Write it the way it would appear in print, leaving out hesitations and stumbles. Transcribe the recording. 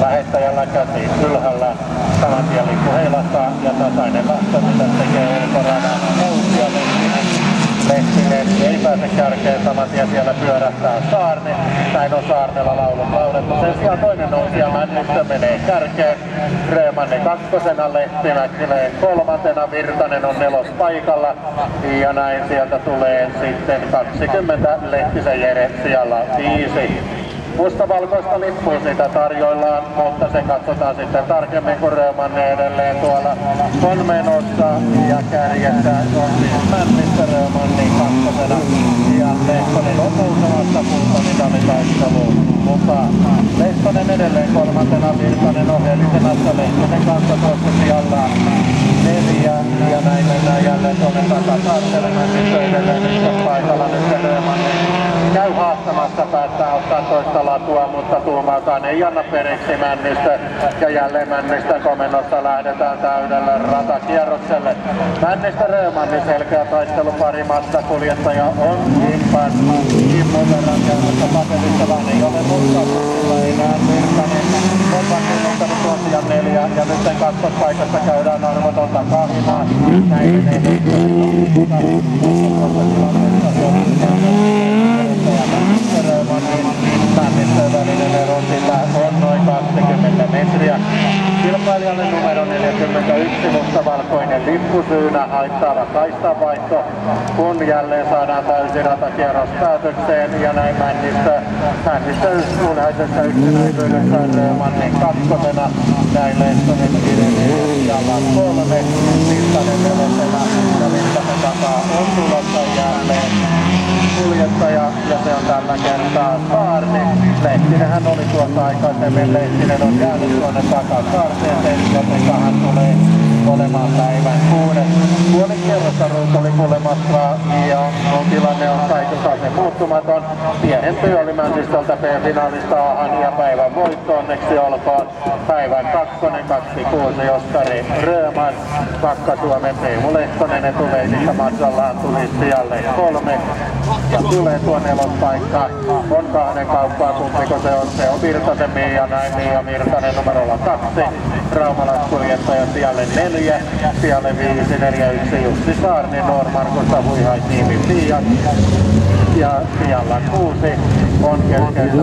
lähettäjällä käsi ylhäällä. Saman tien lippu heilahtaa ja tasainen lähtö, mitä tekee ulkoradan Outi ja Lehtinen ei pääse kärkeen, saman tien siellä pyörähtää Saarni. Näin on Saarnella laulun laulettu. Sen sijaan toinen nousija Männistö menee kärkeen. Röömanni kakkosena, Lehtimäkinen kolmantena, Virtanen on nelospaikalla. Ja näin sieltä tulee sitten 20 Lehtisen Jere sijalla 5. Mustavalkoista lippua sitä tarjoillaan, mutta se katsotaan sitten tarkemmin, kun Röömanni edelleen tuolla on menossa. Ja kärjessä on siis Männistö Röömanni kakkosena ja Lehtonen on muutamassa kultamitalitaisteluun mukaan. Lehtonen edelleen kolmantena, Virtanen oheellisenassa, Lehtinen kanssa tuossa sijalla 4 ja näin mennään jälleen tuonne takataartelemaan. Sitten edelleen nyt on paikalla nyt Röömanni käy haastamassa, päättää ottaa toista latua, mutta tuumaakaan ei anna periksi Männistö. Ja jälleen Männistön komennossa lähdetään täydellä ratakierrokselle. Männistö Röömanni selkeä taistelupari, kuljettaja on Kimpan. Kimmo verran käymässä paketissa, vaan ei ole muuta, sillä ei näe Virtanen. On vakiinnuttanut tuosiaan 4 ja nyt sen kakkospaikassa käydään arvotonta kahvinaa. Näin menee Männistön välinen ero sillä on noin 20 metriä. Kilpailijalle numero 41 mustavalkoinen lippu syynä haittaava kaistanvaihto, kun jälleen saadaan täysi ratakierros päätökseen ja näin Männistö ylhäisessä yksinäisyydessä Röömannin kakkosena, näin Lehtonen sijalla 3, Virtanen nelosena ja Virtasen takaa on tulossa jälleen kuljettaja ja se on tällä kertaa Saarni. Lehtinenhän oli tuossa aikaisemmin, Lehtinen on jäänyt tuonne takakaarteeseen, jotenka hän tulee olemaan päivän 6. Puolikierrosta ruutulipulle matkaa ja tilanne on kaikilta muuttumaton. Pienempi oli Männistöltä B-finaalista Ahan ja päivän voitto, onneksi olkoon. Päivän 2, Oskari Rööman, Vakka-Suomen Teemu Lehtonen etuleisissä matsallaan tuli sijalle 3. Ja tulee tuo nelospaikka, on 2 kauppaa, kumpiko se on Virtasen Miia, näin Miia Virtanen numerolla 2. Raumalaiskuljettaja sijalle 4, sijalle 5, 4-1 Jussi Saarni, Noormarkusta Huihai tiimi Fiat ja sijalla 6 on keskeistä.